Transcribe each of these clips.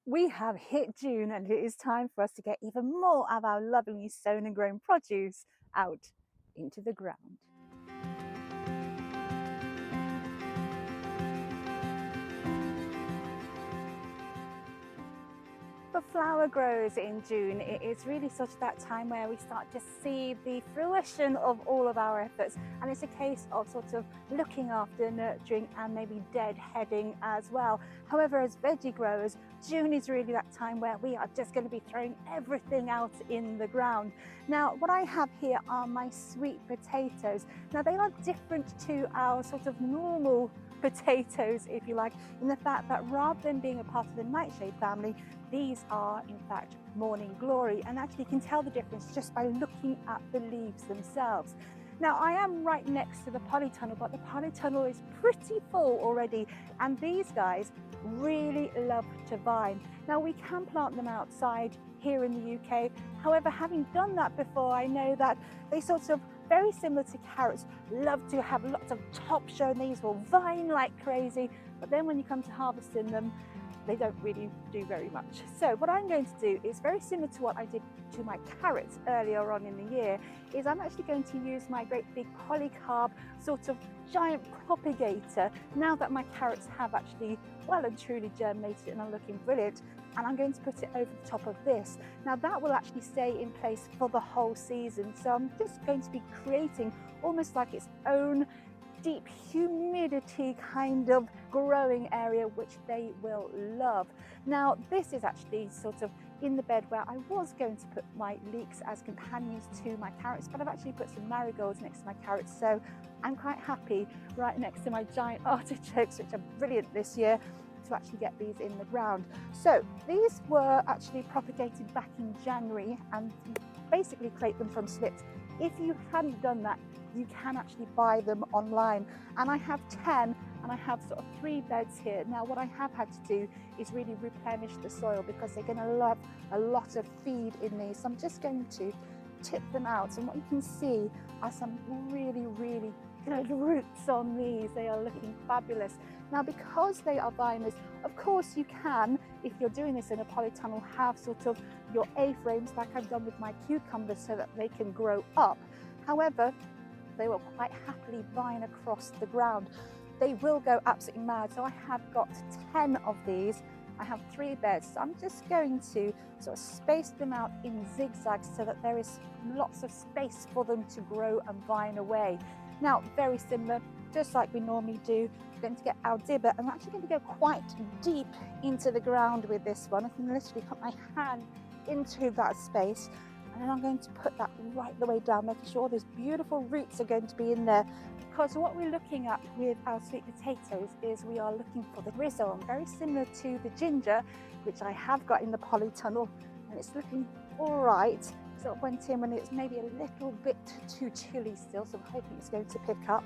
We have hit June and it is time for us to get even more of our lovely sown and grown produce out into the ground. For flower growers in June, it is really sort of that time where we start to see the fruition of all of our efforts, and it's a case of sort of looking after, nurturing and maybe deadheading as well. However, as veggie growers, June is really that time where we are just going to be throwing everything out in the ground. Now, what I have here are my sweet potatoes. Now, they are different to our sort of normal potatoes, if you like, in the fact that rather than being a part of the nightshade family, these are in fact morning glory, and actually you can tell the difference just by looking at the leaves themselves. Now, I am right next to the polytunnel, but the polytunnel is pretty full already, and these guys really love to vine. Now, we can plant them outside here in the UK. However, having done that before, I know that they sort of, very similar to carrots, love to have lots of top show. These will vine like crazy, but then when you come to harvesting them, they don't really do very much. So what I'm going to do is very similar to what I did to my carrots earlier on in the year, is I'm actually going to use my great big polycarb sort of giant propagator now that my carrots have actually well and truly germinated and are looking brilliant, and I'm going to put it over the top of this. Now that will actually stay in place for the whole season, so I'm just going to be creating almost like its own deep humidity kind of growing area, which they will love. Now, this is actually sort of in the bed where I was going to put my leeks as companions to my carrots, but I've actually put some marigolds next to my carrots, so I'm quite happy right next to my giant artichokes, which are brilliant this year, to actually get these in the ground. So these were actually propagated back in January, and basically create them from slips. If you hadn't done that, you can actually buy them online, and I have 10 and I have sort of 3 beds here. Now what I have had to do is really replenish the soil because they're going to love a lot of feed in these. So I'm just going to tip them out, and what you can see are some really good roots on these. They are looking fabulous. Now, because they are viners, of course you can, if you're doing this in a polytunnel, have sort of your A-frames like I've done with my cucumbers so that they can grow up. However, they will quite happily vine across the ground. They will go absolutely mad. So I have got 10 of these. I have 3 beds. So I'm just going to sort of space them out in zigzags so that there is lots of space for them to grow and vine away. Now, very similar, just like we normally do, I'm going to get our dibber. I'm actually going to go quite deep into the ground with this one. I can literally put my hand into that space, and then I'm going to put that right the way down, making sure those beautiful roots are going to be in there. Because what we're looking at with our sweet potatoes is we are looking for the rhizome, very similar to the ginger, which I have got in the polytunnel, and it's looking all right. Sort of went in when it's maybe a little bit too chilly still, so I'm hoping it's going to pick up,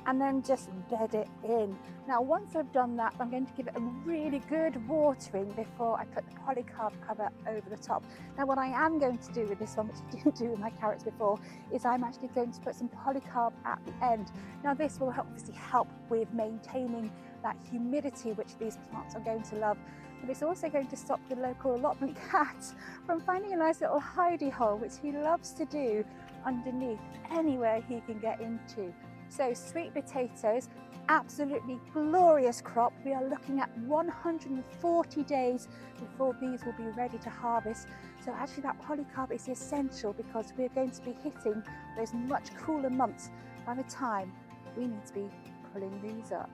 and then just bed it in. Now, once I've done that, I'm going to give it a really good watering before I put the polycarb cover over the top. Now, what I am going to do with this one, which I didn't do with my carrots before, is I'm actually going to put some polycarb at the end. Now, this will obviously help with maintaining that humidity, which these plants are going to love. But it's also going to stop the local allotment cat from finding a nice little hidey hole, which he loves to do underneath anywhere he can get into. So sweet potatoes, absolutely glorious crop. We are looking at 140 days before these will be ready to harvest. So actually that polycarb is essential because we're going to be hitting those much cooler months by the time we need to be pulling these up.